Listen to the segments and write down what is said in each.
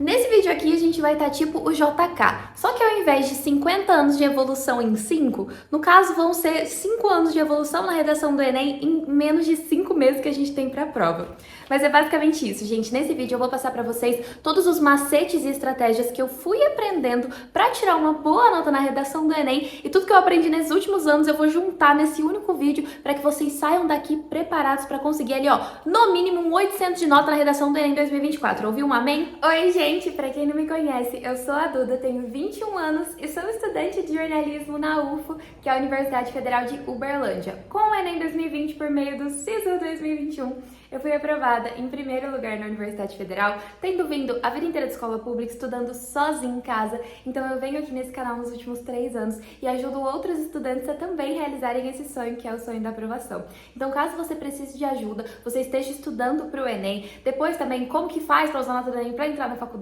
Nesse vídeo aqui a gente vai estar tipo o JK, só que ao invés de 50 anos de evolução em 5, no caso vão ser 5 anos de evolução na redação do Enem em menos de 5 meses que a gente tem para a prova. Mas é basicamente isso, gente. Nesse vídeo eu vou passar para vocês todos os macetes e estratégias que eu fui aprendendo para tirar uma boa nota na redação do Enem, e tudo que eu aprendi nesses últimos anos eu vou juntar nesse único vídeo para que vocês saiam daqui preparados para conseguir ali, ó, no mínimo um 800 de nota na redação do Enem 2024. Ouviu um amém? Oi, gente! Pra quem não me conhece, eu sou a Duda, tenho 21 anos e sou estudante de jornalismo na UFO, que é a Universidade Federal de Uberlândia. Com o Enem 2020 por meio do SISU 2021, eu fui aprovada em primeiro lugar na Universidade Federal, tendo vindo a vida inteira de escola pública, estudando sozinha em casa. Então eu venho aqui nesse canal nos últimos 3 anos e ajudo outros estudantes a também realizarem esse sonho, que é o sonho da aprovação. Então caso você precise de ajuda, você esteja estudando para o Enem, depois também como que faz para usar a nota do Enem para entrar na faculdade,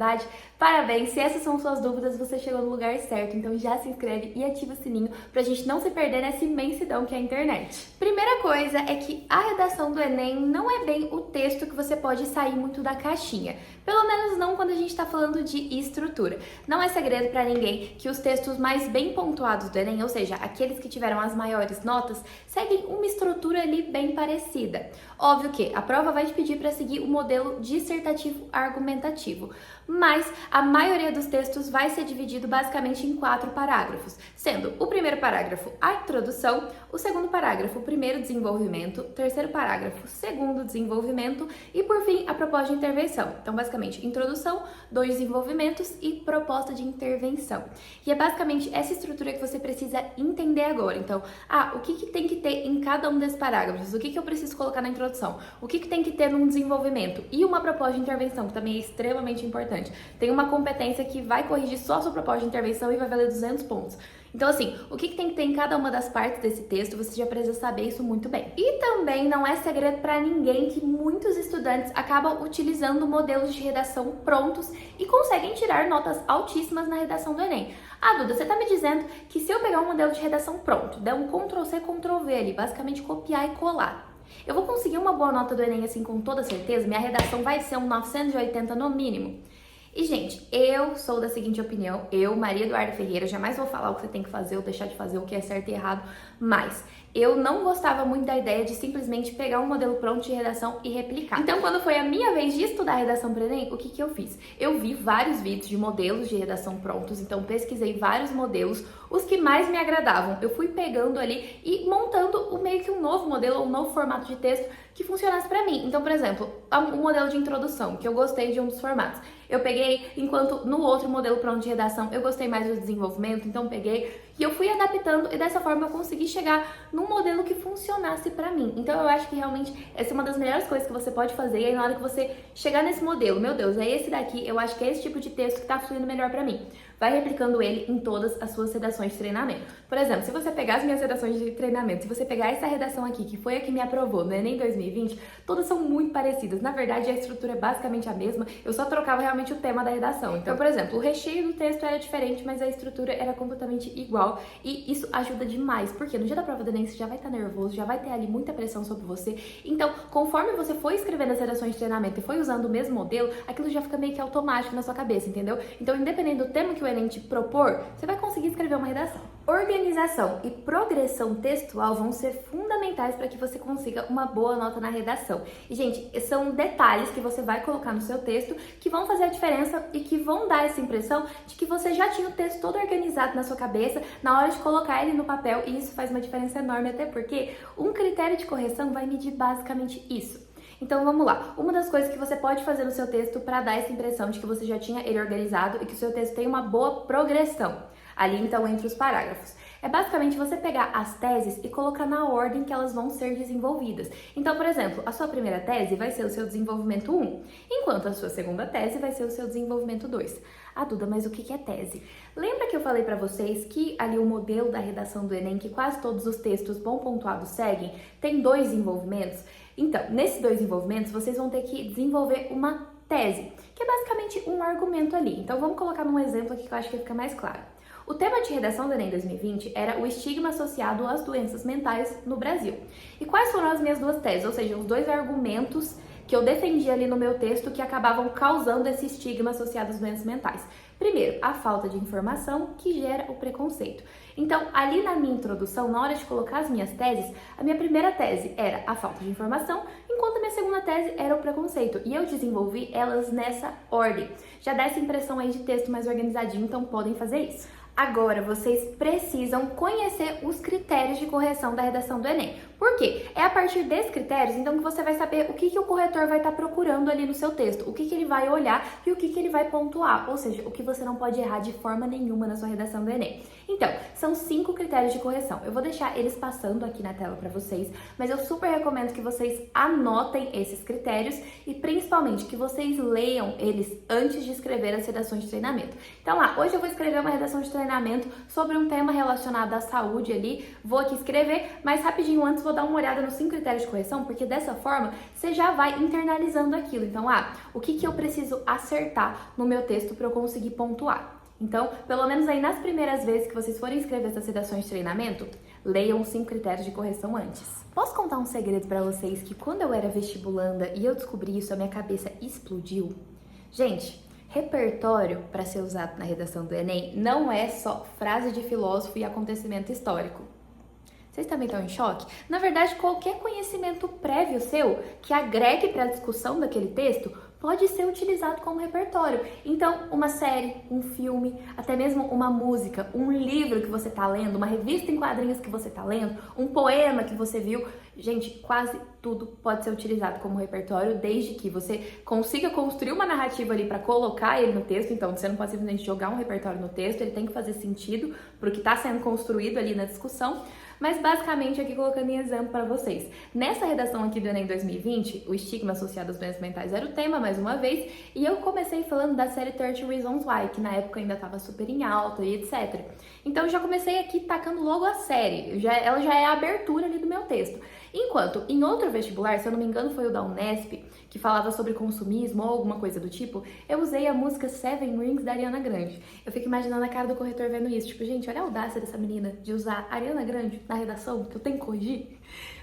parabéns! Se essas são suas dúvidas, você chegou no lugar certo. Então já se inscreve e ativa o sininho pra gente não se perder nessa imensidão que é a internet. Primeira coisa é que a redação do Enem não é bem o texto que você pode sair muito da caixinha. Pelo menos não quando a gente está falando de estrutura. Não é segredo para ninguém que os textos mais bem pontuados do Enem, ou seja, aqueles que tiveram as maiores notas, seguem uma estrutura ali bem parecida. Óbvio que a prova vai te pedir para seguir o modelo dissertativo argumentativo, mas a maioria dos textos vai ser dividido basicamente em 4 parágrafos, sendo o primeiro parágrafo a introdução, o segundo parágrafo o primeiro desenvolvimento, o terceiro parágrafo o segundo desenvolvimento e por fim a proposta de intervenção. Então basicamente introdução, 2 desenvolvimentos e proposta de intervenção. E é basicamente essa estrutura que você precisa entender agora. Então, o que tem que ter em cada um desses parágrafos? O que eu preciso colocar na introdução? O que tem que ter num desenvolvimento? E uma proposta de intervenção, que também é extremamente importante. Tem uma competência que vai corrigir só a sua proposta de intervenção e vai valer 200 pontos. Então, assim, o que tem que ter em cada uma das partes desse texto, você já precisa saber isso muito bem. E também não é segredo para ninguém que muitos estudantes acabam utilizando modelos de redação prontos e conseguem tirar notas altíssimas na redação do Enem. Duda, você tá me dizendo que se eu pegar um modelo de redação pronto, der um Ctrl+C, Ctrl+V ali, basicamente copiar e colar, eu vou conseguir uma boa nota do Enem assim com toda certeza? Minha redação vai ser um 980 no mínimo? E, gente, eu sou da seguinte opinião, eu, Maria Eduarda Ferreira, jamais vou falar o que você tem que fazer ou deixar de fazer, o que é certo e errado, mas eu não gostava muito da ideia de simplesmente pegar um modelo pronto de redação e replicar. Então, quando foi a minha vez de estudar redação para o Enem, o que eu fiz? Eu vi vários vídeos de modelos de redação prontos, então pesquisei vários modelos, os que mais me agradavam. Eu fui pegando ali e montando meio que um novo modelo, um novo formato de texto que funcionasse para mim. Então, por exemplo, o modelo de introdução, que eu gostei de um dos formatos. Eu peguei, enquanto no outro modelo pronto de redação eu gostei mais do desenvolvimento, então peguei e eu fui adaptando e dessa forma eu consegui chegar num modelo que funcionasse pra mim. Então eu acho que realmente essa é uma das melhores coisas que você pode fazer, e aí na hora que você chegar nesse modelo, meu Deus, é esse daqui, eu acho que é esse tipo de texto que tá fluindo melhor pra mim. Vai replicando ele em todas as suas redações de treinamento. Por exemplo, se você pegar as minhas redações de treinamento, se você pegar essa redação aqui, que foi a que me aprovou no Enem 2020, todas são muito parecidas. Na verdade, a estrutura é basicamente a mesma, eu só trocava realmente o tema da redação. Então, por exemplo, o recheio do texto era diferente, mas a estrutura era completamente igual, e isso ajuda demais, porque no dia da prova do Enem você já vai estar nervoso, já vai ter ali muita pressão sobre você. Então, conforme você foi escrevendo as redações de treinamento e foi usando o mesmo modelo, aquilo já fica meio que automático na sua cabeça, entendeu? Então, independente do tema que o Enem te propor, você vai conseguir escrever uma redação. Organização e progressão textual vão ser fundamentais para que você consiga uma boa nota na redação. E, gente, são detalhes que você vai colocar no seu texto que vão fazer a diferença e que vão dar essa impressão de que você já tinha o texto todo organizado na sua cabeça na hora de colocar ele no papel, e isso faz uma diferença enorme, até porque um critério de correção vai medir basicamente isso. Então vamos lá, uma das coisas que você pode fazer no seu texto para dar essa impressão de que você já tinha ele organizado e que o seu texto tem uma boa progressão ali então entre os parágrafos, é basicamente você pegar as teses e colocar na ordem que elas vão ser desenvolvidas. Então, por exemplo, a sua primeira tese vai ser o seu desenvolvimento 1, enquanto a sua segunda tese vai ser o seu desenvolvimento 2. Duda, mas o que é tese? Lembra que eu falei para vocês que ali o modelo da redação do Enem, que quase todos os textos bom pontuados seguem, tem 2 desenvolvimentos? Então, nesses 2 desenvolvimentos, vocês vão ter que desenvolver uma tese, que é basicamente um argumento ali. Então, vamos colocar num exemplo aqui que eu acho que fica mais claro. O tema de redação do Enem 2020 era o estigma associado às doenças mentais no Brasil. E quais foram as minhas 2 teses, ou seja, os 2 argumentos que eu defendi ali no meu texto que acabavam causando esse estigma associado às doenças mentais. Primeiro, a falta de informação que gera o preconceito. Então, ali na minha introdução, na hora de colocar as minhas teses, a minha primeira tese era a falta de informação, enquanto a minha segunda tese era o preconceito. E eu desenvolvi elas nessa ordem. Já dá essa impressão aí de texto mais organizadinho, então podem fazer isso. Agora, vocês precisam conhecer os critérios de correção da redação do Enem. Por quê? É a partir desses critérios, então, que você vai saber o que o corretor vai estar procurando ali no seu texto, o que ele vai olhar e o que ele vai pontuar, ou seja, o que você não pode errar de forma nenhuma na sua redação do Enem. Então, são 5 critérios de correção. Eu vou deixar eles passando aqui na tela para vocês, mas eu super recomendo que vocês anotem esses critérios e, principalmente, que vocês leiam eles antes de escrever as redações de treinamento. Então, hoje eu vou escrever uma redação de treinamento sobre um tema relacionado à saúde ali, vou aqui escrever, mas rapidinho antes vou dar uma olhada nos 5 critérios de correção, porque dessa forma você já vai internalizando aquilo. Então, o que eu preciso acertar no meu texto para eu conseguir pontuar? Então, pelo menos aí nas primeiras vezes que vocês forem escrever essas redações de treinamento, leiam os 5 critérios de correção antes. Posso contar um segredo para vocês que quando eu era vestibulanda e eu descobri isso, a minha cabeça explodiu? Gente, repertório para ser usado na redação do Enem não é só frase de filósofo e acontecimento histórico. Vocês também estão em choque? Na verdade, qualquer conhecimento prévio seu que agregue para a discussão daquele texto pode ser utilizado como repertório. Então, uma série, um filme, até mesmo uma música, um livro que você está lendo, uma revista em quadrinhos que você está lendo, um poema que você viu, gente, quase tudo pode ser utilizado como repertório, desde que você consiga construir uma narrativa ali para colocar ele no texto. Então, você não pode simplesmente jogar um repertório no texto, ele tem que fazer sentido para o que está sendo construído ali na discussão. Mas basicamente aqui colocando em exemplo para vocês. Nessa redação aqui do Enem 2020, o estigma associado às doenças mentais era o tema, mais uma vez, e eu comecei falando da série 30 Reasons Why, que na época ainda estava super em alta e etc. Então eu já comecei aqui tacando logo a série, ela já é a abertura ali do meu texto. Enquanto em outro vestibular, se eu não me engano foi o da Unesp, que falava sobre consumismo ou alguma coisa do tipo, eu usei a música Seven Rings da Ariana Grande. Eu fico imaginando a cara do corretor vendo isso, tipo, gente, olha a audácia dessa menina de usar Ariana Grande na redação, que eu tenho que corrigir.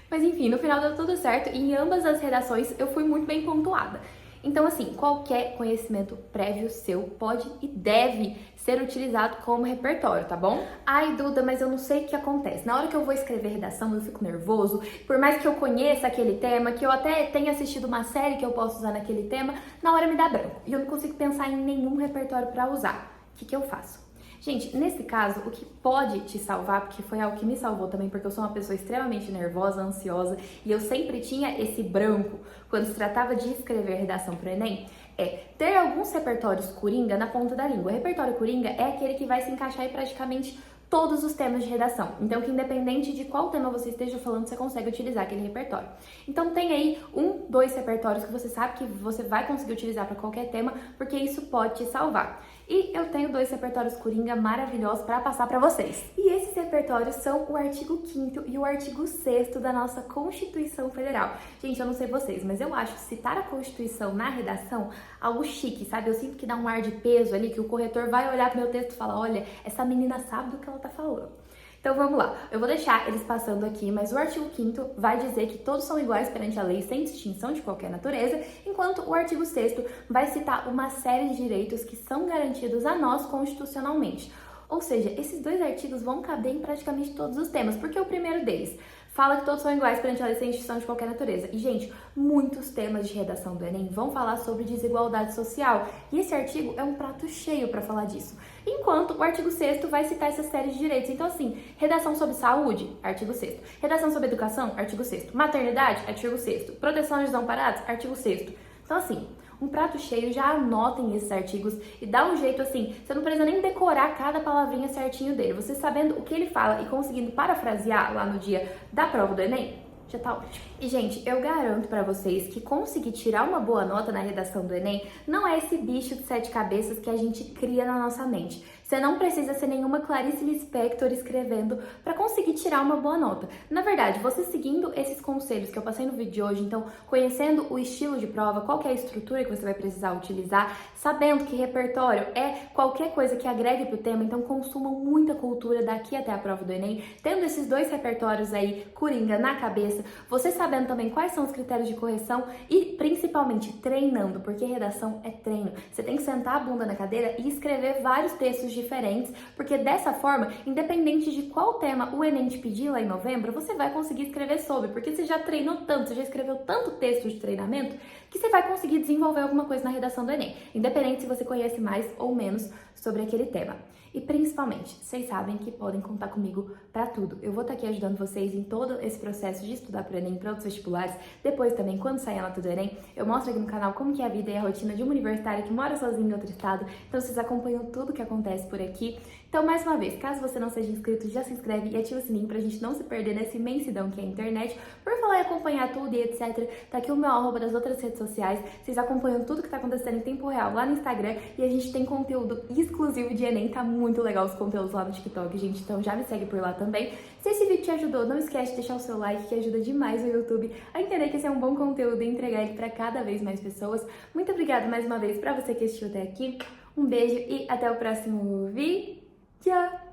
Mas enfim, no final deu tudo certo e em ambas as redações eu fui muito bem pontuada. Então, assim, qualquer conhecimento prévio seu pode e deve ser utilizado como repertório, tá bom? Ai, Duda, mas eu não sei o que acontece. Na hora que eu vou escrever redação, eu fico nervoso. Por mais que eu conheça aquele tema, que eu até tenha assistido uma série que eu posso usar naquele tema, na hora me dá branco. E eu não consigo pensar em nenhum repertório para usar. O que eu faço? Gente, nesse caso, o que pode te salvar, porque foi algo que me salvou também, porque eu sou uma pessoa extremamente nervosa, ansiosa, e eu sempre tinha esse branco quando se tratava de escrever redação para o Enem, é ter alguns repertórios coringa na ponta da língua. O repertório coringa é aquele que vai se encaixar em praticamente todos os temas de redação. Então, que independente de qual tema você esteja falando, você consegue utilizar aquele repertório. Então, tem aí 1, 2 repertórios que você sabe que você vai conseguir utilizar para qualquer tema, porque isso pode te salvar. E eu tenho 2 repertórios coringa maravilhosos para passar para vocês. E esses repertórios são o artigo 5º e o artigo 6º da nossa Constituição Federal. Gente, eu não sei vocês, mas eu acho citar a Constituição na redação algo chique, sabe? Eu sinto que dá um ar de peso ali, que o corretor vai olhar pro meu texto e falar, olha, essa menina sabe do que ela tá falando. Então vamos lá, eu vou deixar eles passando aqui, mas o artigo 5º vai dizer que todos são iguais perante a lei sem distinção de qualquer natureza, enquanto o artigo 6º vai citar uma série de direitos que são garantidos a nós constitucionalmente. Ou seja, esses 2 artigos vão caber em praticamente todos os temas, porque o primeiro deles fala que todos são iguais perante a lei sem distinção de qualquer natureza. E, gente, muitos temas de redação do Enem vão falar sobre desigualdade social. E esse artigo é um prato cheio para falar disso. Enquanto o artigo 6º vai citar essa série de direitos. Então, assim, redação sobre saúde, artigo 6º. Redação sobre educação, artigo 6º. Maternidade, artigo 6º. Proteção aos desamparados, artigo 6º. Então, assim, um prato cheio, já anotem esses artigos e dá um jeito assim, você não precisa nem decorar cada palavrinha certinho dele. Você sabendo o que ele fala e conseguindo parafrasear lá no dia da prova do Enem, já tá ótimo. E, gente, eu garanto pra vocês que conseguir tirar uma boa nota na redação do Enem não é esse bicho de 7 cabeças que a gente cria na nossa mente. Você não precisa ser nenhuma Clarice Lispector escrevendo para conseguir tirar uma boa nota. Na verdade, você seguindo esses conselhos que eu passei no vídeo de hoje, então conhecendo o estilo de prova, qual que é a estrutura que você vai precisar utilizar, sabendo que repertório é qualquer coisa que agregue pro tema, então consumam muita cultura daqui até a prova do Enem, tendo esses 2 repertórios aí, coringa, na cabeça, cabeça, você sabendo também quais são os critérios de correção e principalmente treinando, porque redação é treino. Você tem que sentar a bunda na cadeira e escrever vários textos diferentes, porque dessa forma, independente de qual tema o Enem te pedir lá em novembro, você vai conseguir escrever sobre, porque você já treinou tanto, você já escreveu tanto texto de treinamento, que você vai conseguir desenvolver alguma coisa na redação do Enem, independente se você conhece mais ou menos sobre aquele tema. E principalmente, vocês sabem que podem contar comigo para tudo. Eu vou estar aqui ajudando vocês em todo esse processo de estudar para o Enem, para outros vestibulares. Depois também, quando sair a nota do Enem, eu mostro aqui no canal como que é a vida e a rotina de uma universitária que mora sozinha em outro estado. Então vocês acompanham tudo que acontece por aqui. Então, mais uma vez, caso você não seja inscrito, já se inscreve e ativa o sininho pra gente não se perder nessa imensidão que é a internet. Por falar em acompanhar tudo e etc, tá aqui o meu arroba das outras redes sociais. Vocês acompanham tudo que tá acontecendo em tempo real lá no Instagram e a gente tem conteúdo exclusivo de Enem, tá muito legal os conteúdos lá no TikTok, gente, então já me segue por lá também. Se esse vídeo te ajudou, não esquece de deixar o seu like, que ajuda demais o YouTube a entender que esse é um bom conteúdo e entregar ele pra cada vez mais pessoas. Muito obrigada mais uma vez pra você que assistiu até aqui. Um beijo e até o próximo vídeo.